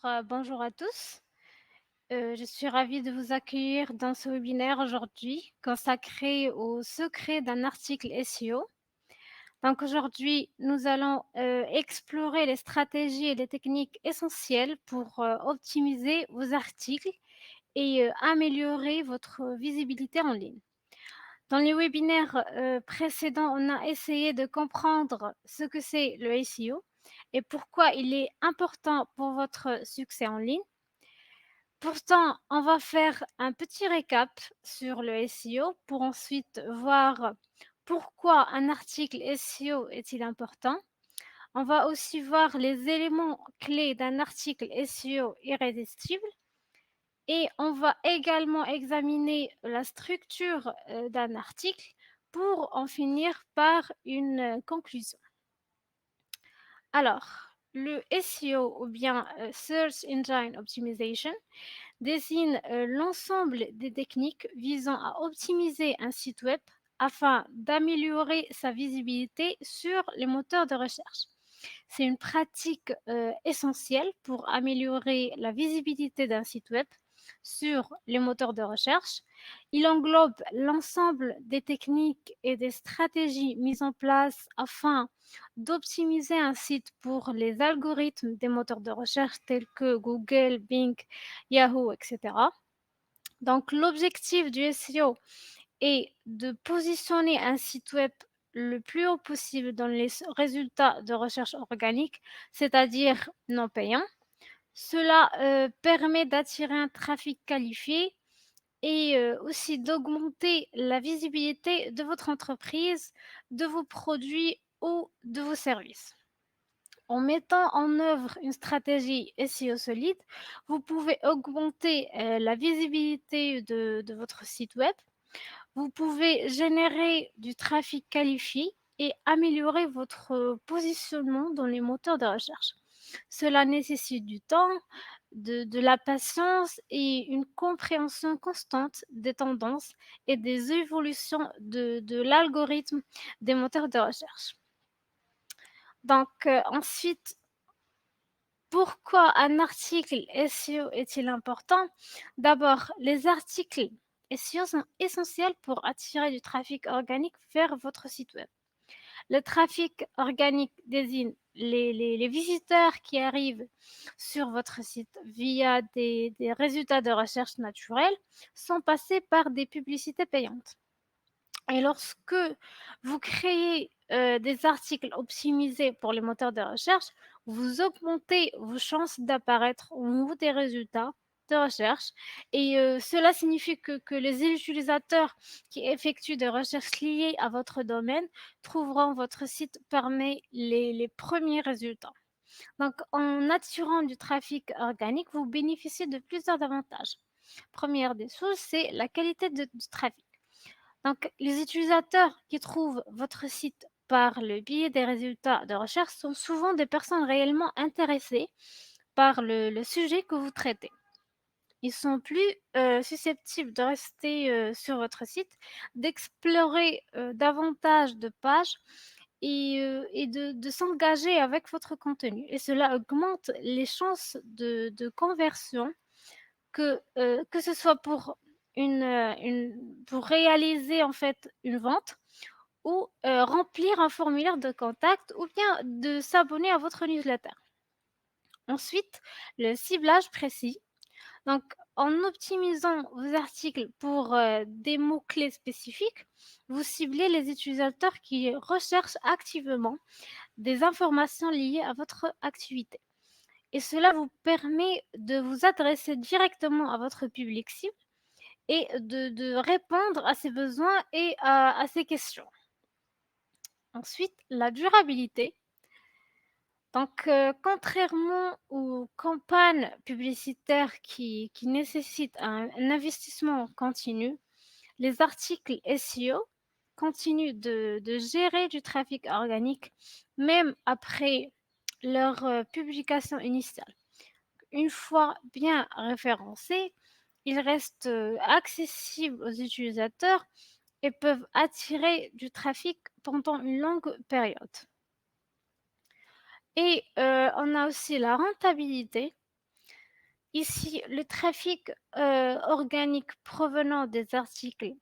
Bonjour à tous. Je suis ravie de vous accueillir dans ce webinaire aujourd'hui consacré au secret d'un article SEO. Donc aujourd'hui, nous allons explorer les stratégies et les techniques essentielles pour optimiser vos articles et améliorer votre visibilité en ligne. Dans les webinaires précédents, on a essayé de comprendre ce que c'est le SEO et pourquoi il est important pour votre succès en ligne. Pourtant, on va faire un petit récap sur le SEO pour ensuite voir pourquoi un article SEO est-il important. On va aussi voir les éléments clés d'un article SEO irrésistible et on va également examiner la structure d'un article pour en finir par une conclusion. Alors, le SEO ou bien Search Engine Optimization désigne l'ensemble des techniques visant à optimiser un site web afin d'améliorer sa visibilité sur les moteurs de recherche. C'est une pratique essentielle pour améliorer la visibilité d'un site web sur les moteurs de recherche. Il englobe l'ensemble des techniques et des stratégies mises en place afin d'optimiser un site pour les algorithmes des moteurs de recherche tels que Google, Bing, Yahoo, etc. Donc, l'objectif du SEO est de positionner un site web le plus haut possible dans les résultats de recherche organique, c'est-à-dire non payants. Cela permet d'attirer un trafic qualifié et aussi d'augmenter la visibilité de votre entreprise, de vos produits ou de vos services. En mettant en œuvre une stratégie SEO solide, vous pouvez augmenter la visibilité de votre site web. Vous pouvez générer du trafic qualifié et améliorer votre positionnement dans les moteurs de recherche. Cela nécessite du temps, de la patience et une compréhension constante des tendances et des évolutions de l'algorithme des moteurs de recherche. Donc, ensuite, pourquoi un article SEO est-il important? D'abord, les articles SEO sont essentiels pour attirer du trafic organique vers votre site web. Le trafic organique désigne les visiteurs qui arrivent sur votre site via des résultats de recherche naturels sans passer par des publicités payantes. Et lorsque vous créez des articles optimisés pour les moteurs de recherche, vous augmentez vos chances d'apparaître au niveau des résultats de recherche. Et cela signifie que les utilisateurs qui effectuent des recherches liées à votre domaine trouveront votre site parmi les premiers résultats. Donc, en attirant du trafic organique, vous bénéficiez de plusieurs avantages. Première des choses, c'est la qualité du trafic. Donc, les utilisateurs qui trouvent votre site par le biais des résultats de recherche sont souvent des personnes réellement intéressées par le sujet que vous traitez. Ils sont plus susceptibles de rester sur votre site, d'explorer davantage de pages et de s'engager avec votre contenu. Et cela augmente les chances de conversion que ce soit pour pour réaliser en fait une vente ou remplir un formulaire de contact ou bien de s'abonner à votre newsletter. Ensuite, le ciblage précis. Donc, en optimisant vos articles pour des mots-clés spécifiques, vous ciblez les utilisateurs qui recherchent activement des informations liées à votre activité. Et cela vous permet de vous adresser directement à votre public cible et de répondre à ses besoins et à ses questions. Ensuite, la durabilité. Donc, contrairement aux campagnes publicitaires qui nécessitent un investissement continu, les articles SEO continuent de gérer du trafic organique même après leur publication initiale. Une fois bien référencés, ils restent accessibles aux utilisateurs et peuvent attirer du trafic pendant une longue période. Et on a aussi la rentabilité. Ici, le trafic organique provenant des articles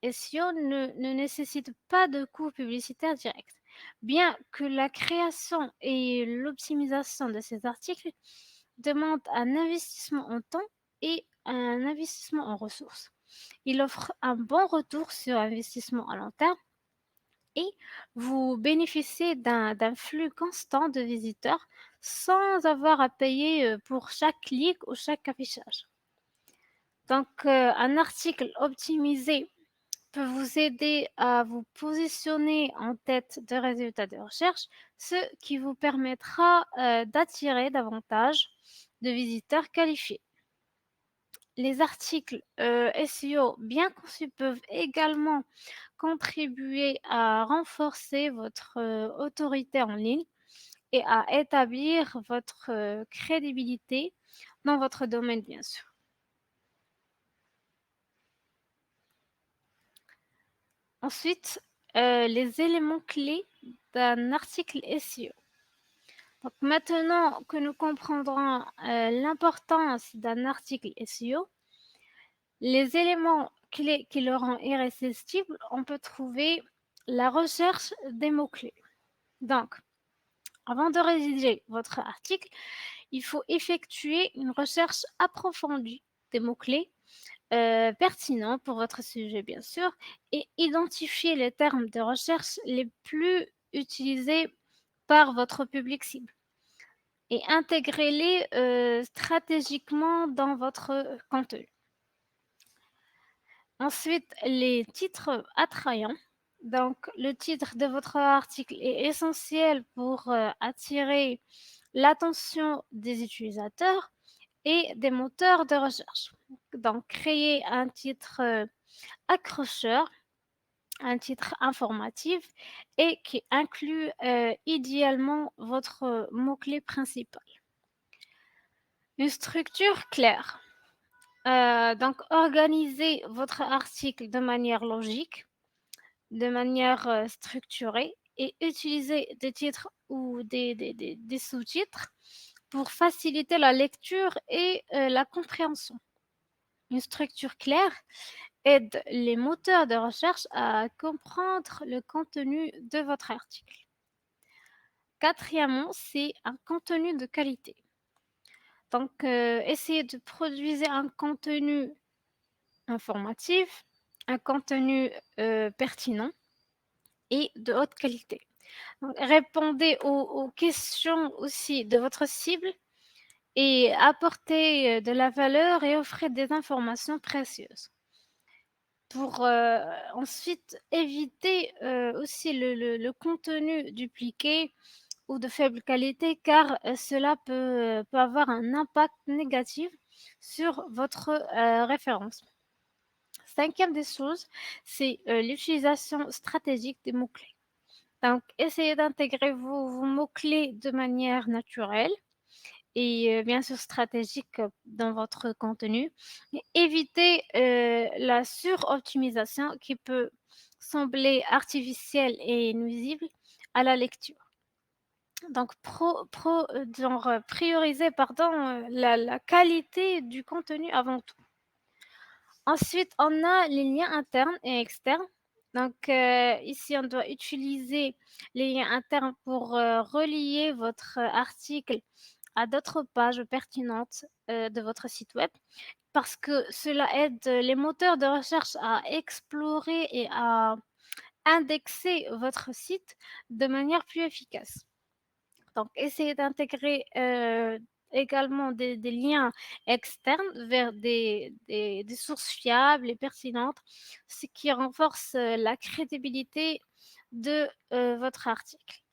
SEO ne nécessite pas de coût publicitaire direct, bien que la création et l'optimisation de ces articles demandent un investissement en temps et un investissement en ressources. Il offre un bon retour sur investissement à long terme et vous bénéficiez d'un flux constant de visiteurs sans avoir à payer pour chaque clic ou chaque affichage. Donc, un article optimisé peut vous aider à vous positionner en tête de résultats de recherche, ce qui vous permettra d'attirer davantage de visiteurs qualifiés. Les articles SEO bien conçus peuvent également contribuer à renforcer votre autorité en ligne et à établir votre crédibilité dans votre domaine, bien sûr. Ensuite, les éléments clés d'un article SEO. Donc maintenant que nous comprendrons l'importance d'un article SEO, les éléments clés qui le rend irrésistible, on peut trouver la recherche des mots-clés. Donc, avant de rédiger votre article, il faut effectuer une recherche approfondie des mots-clés pertinents pour votre sujet, bien sûr, et identifier les termes de recherche les plus utilisés par votre public cible et intégrer-les stratégiquement dans votre contenu. Ensuite, les titres attrayants. Donc, le titre de votre article est essentiel pour attirer l'attention des utilisateurs et des moteurs de recherche. Donc, créer un titre accrocheur, un titre informatif et qui inclut idéalement votre mot-clé principal. Une structure claire. Donc, organisez votre article de manière logique, de manière structurée et utilisez des titres ou des sous-titres pour faciliter la lecture et la compréhension. Une structure claire aide les moteurs de recherche à comprendre le contenu de votre article. Quatrièmement, c'est un contenu de qualité. Donc, essayez de produire un contenu informatif, un contenu pertinent et de haute qualité. Donc, répondez aux questions aussi de votre cible et apportez de la valeur et offrez des informations précieuses. Pour ensuite éviter aussi le contenu dupliqué ou de faible qualité car cela peut avoir un impact négatif sur votre référencement. Cinquième des choses, c'est l'utilisation stratégique des mots-clés. Donc, essayez d'intégrer vos mots-clés de manière naturelle et bien sûr stratégique dans votre contenu. Et évitez la suroptimisation qui peut sembler artificielle et nuisible à la lecture. Donc, priorisez pardon, la qualité du contenu avant tout. Ensuite, on a les liens internes et externes. Donc, ici, on doit utiliser les liens internes pour relier votre article à d'autres pages pertinentes de votre site web parce que cela aide les moteurs de recherche à explorer et à indexer votre site de manière plus efficace. Donc, essayez d'intégrer également des liens externes vers des sources fiables et pertinentes, ce qui renforce la crédibilité de votre article.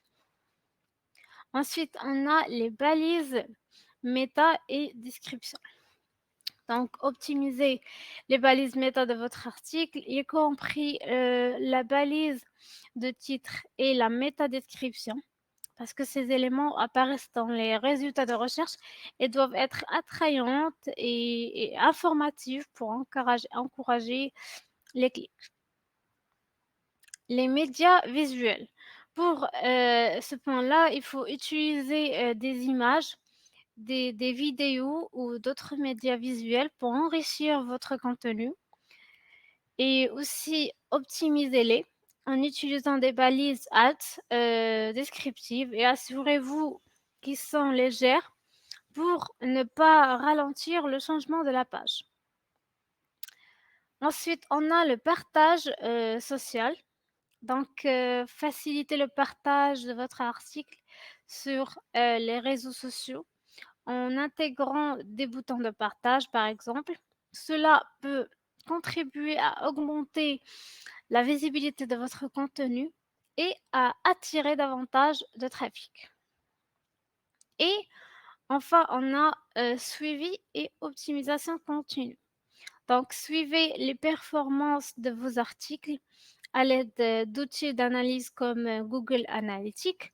Ensuite, on a les balises méta et description. Donc, optimisez les balises méta de votre article, y compris la balise de titre et la métadescription parce que ces éléments apparaissent dans les résultats de recherche et doivent être attrayantes et informatives pour encourager les clics. Les médias visuels. Pour ce point-là, il faut utiliser des images des vidéos ou d'autres médias visuels pour enrichir votre contenu et aussi optimisez-les en utilisant des balises ads, descriptives et assurez-vous qu'ils sont légères pour ne pas ralentir le changement de la page. Ensuite, on a le partage, social. Donc, facilitez le partage de votre article sur, les réseaux sociaux en intégrant des boutons de partage, par exemple. Cela peut contribuer à augmenter la visibilité de votre contenu et à attirer davantage de trafic. Et enfin, on a, suivi et optimisation continue. Donc, suivez les performances de vos articles à l'aide d'outils d'analyse comme Google Analytics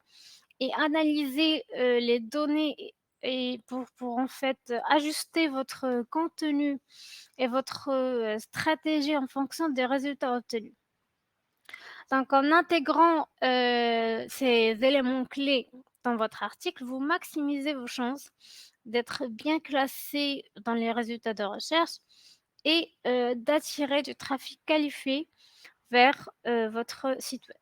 et analysez les données et pour en fait ajuster votre contenu et votre stratégie en fonction des résultats obtenus. Donc, en intégrant ces éléments clés dans votre article, vous maximisez vos chances d'être bien classé dans les résultats de recherche et d'attirer du trafic qualifié vers votre site web.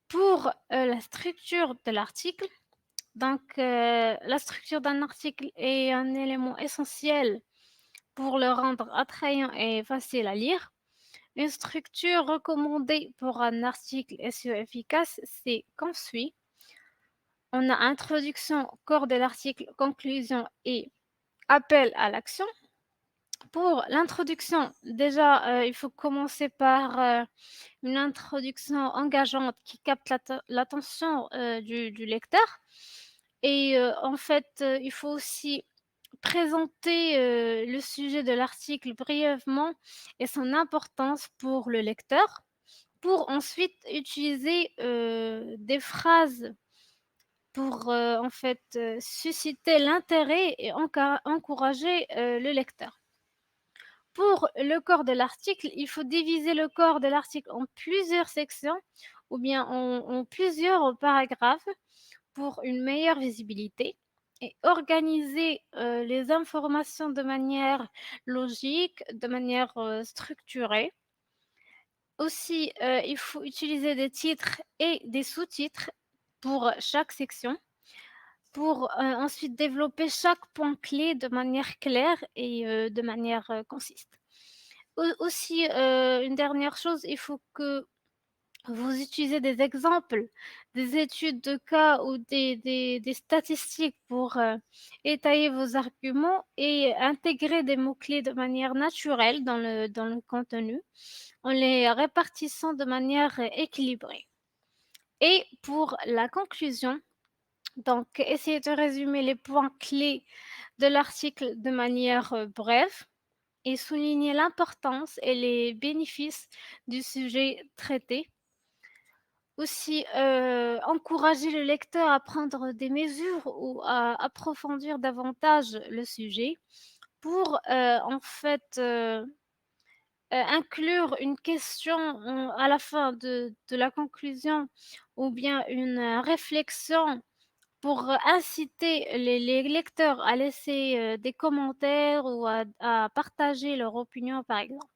Pour la structure de l'article, donc la structure d'un article est un élément essentiel pour le rendre attrayant et facile à lire. Une structure recommandée pour un article SEO efficace, c'est comme suit. On a introduction, corps de l'article, conclusion et appel à l'action. Pour l'introduction, déjà, il faut commencer par une introduction engageante qui capte l'attention du lecteur. Et en fait, il faut aussi présenter le sujet de l'article brièvement et son importance pour le lecteur, pour ensuite utiliser des phrases pour en fait susciter l'intérêt et encourager le lecteur. Pour le corps de l'article, il faut diviser le corps de l'article en plusieurs sections ou bien en plusieurs paragraphes pour une meilleure visibilité et organiser les informations de manière logique, de manière structurée. Aussi, il faut utiliser des titres et des sous-titres pour chaque section pour ensuite développer chaque point clé de manière claire et de manière consiste. Aussi, une dernière chose, il faut que vous utilisez des exemples, des études de cas ou des statistiques pour étayer vos arguments et intégrer des mots-clés de manière naturelle dans le contenu en les répartissant de manière équilibrée. Et pour la conclusion, donc essayez de résumer les points clés de l'article de manière brève et souligner l'importance et les bénéfices du sujet traité. Aussi, encourager le lecteur à prendre des mesures ou à approfondir davantage le sujet pour, en fait, inclure une question à la fin de la conclusion ou bien une réflexion pour inciter les lecteurs à laisser, des commentaires ou à partager leur opinion, par exemple.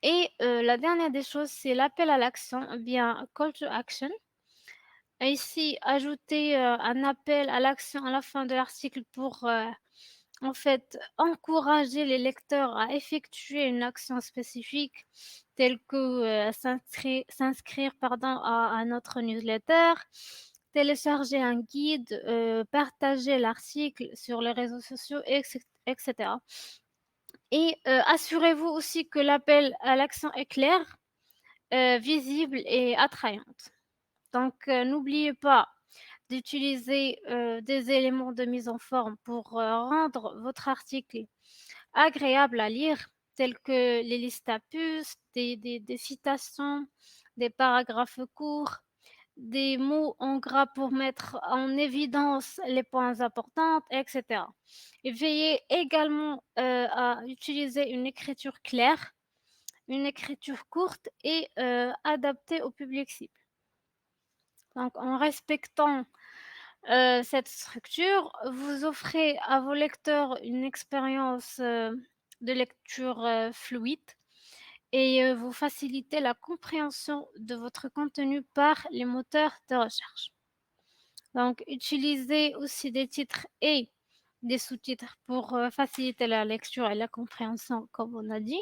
Et la dernière des choses, c'est l'appel à l'action, ou bien call to action. Et ici, ajouter, un appel à l'action à la fin de l'article pour, en fait, encourager les lecteurs à effectuer une action spécifique telle que, s'inscrire, pardon, à notre newsletter, télécharger un guide, partager l'article sur les réseaux sociaux et cetera. Et assurez-vous aussi que l'appel à l'action est clair, visible et attrayante. Donc n'oubliez pas d'utiliser, des éléments de mise en forme pour, rendre votre article agréable à lire, tels que les listes à puces, des citations, des paragraphes courts, des mots en gras pour mettre en évidence les points importants, et cetera. Et veillez également, à utiliser une écriture claire, une écriture courte et adaptée au public cible. Donc en respectant cette structure, vous offrez à vos lecteurs une expérience, de lecture, fluide et vous facilitez la compréhension de votre contenu par les moteurs de recherche. Donc utilisez aussi des titres et des sous-titres pour, faciliter la lecture et la compréhension comme on a dit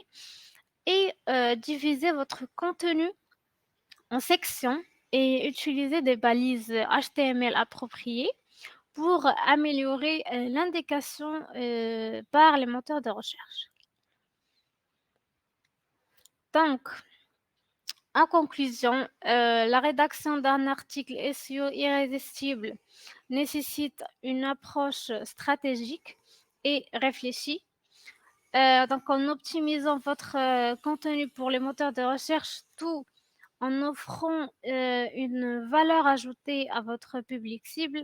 et divisez votre contenu en sections et utilisez des balises HTML appropriées pour améliorer, l'indication, par les moteurs de recherche. Donc, en conclusion, la rédaction d'un article SEO irrésistible nécessite une approche stratégique et réfléchie. Donc en optimisant votre, contenu pour les moteurs de recherche, tout en offrant, une valeur ajoutée à votre public cible,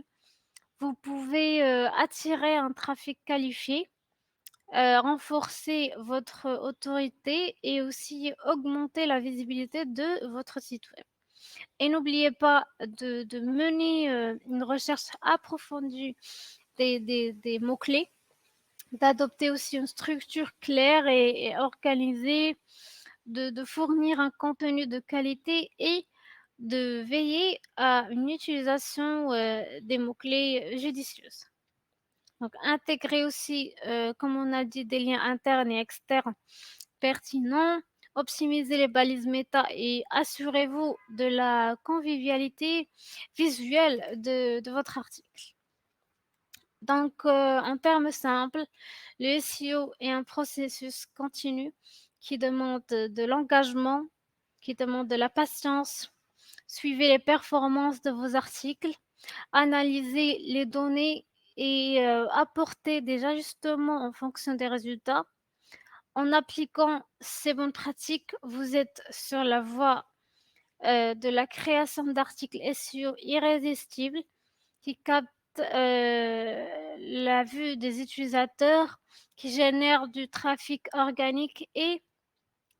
vous pouvez, attirer un trafic qualifié, renforcer votre autorité et aussi augmenter la visibilité de votre site web. Et n'oubliez pas de mener, une recherche approfondie des mots-clés, d'adopter aussi une structure claire et organisée, de fournir un contenu de qualité et de veiller à une utilisation, des mots-clés judicieuse. Donc intégrer aussi, comme on a dit, des liens internes et externes pertinents, optimisez les balises méta et assurez-vous de la convivialité visuelle de votre article. Donc, en termes simples, le SEO est un processus continu qui demande de l'engagement, qui demande de la patience. Suivez les performances de vos articles, analysez les données et apportez des ajustements en fonction des résultats. En appliquant ces bonnes pratiques, vous êtes sur la voie, de la création d'articles SEO irrésistibles qui captent, la vue des utilisateurs, qui génèrent du trafic organique et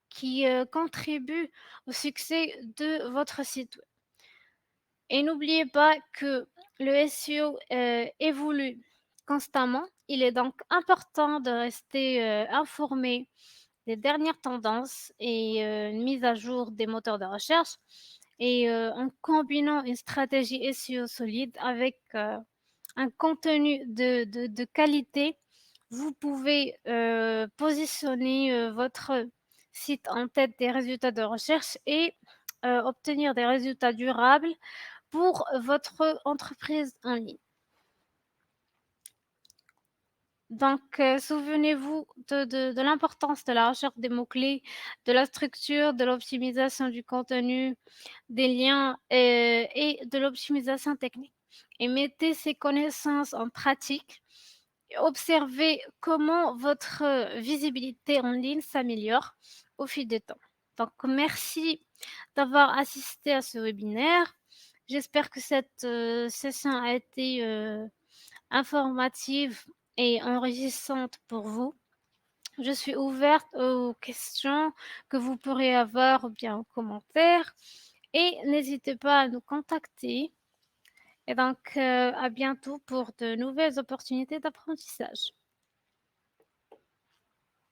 qui, contribuent au succès de votre site web. Et n'oubliez pas que le SEO, évolue constamment. Il est donc important de rester, informé des dernières tendances et une mise à jour des moteurs de recherche et en combinant une stratégie SEO solide avec, un contenu de qualité, vous pouvez, positionner, votre site en tête des résultats de recherche et obtenir des résultats durables pour votre entreprise en ligne. Donc, souvenez-vous de l'importance de la recherche des mots-clés, de la structure, de l'optimisation du contenu, des liens, et de l'optimisation technique et mettez ces connaissances en pratique et observez comment votre, visibilité en ligne s'améliore au fil du temps. Donc merci d'avoir assisté à ce webinaire. J'espère que cette, session a été, informative et enrichissante pour vous. Je suis ouverte aux questions que vous pourrez avoir ou bien aux commentaires et n'hésitez pas à nous contacter et donc à bientôt pour de nouvelles opportunités d'apprentissage.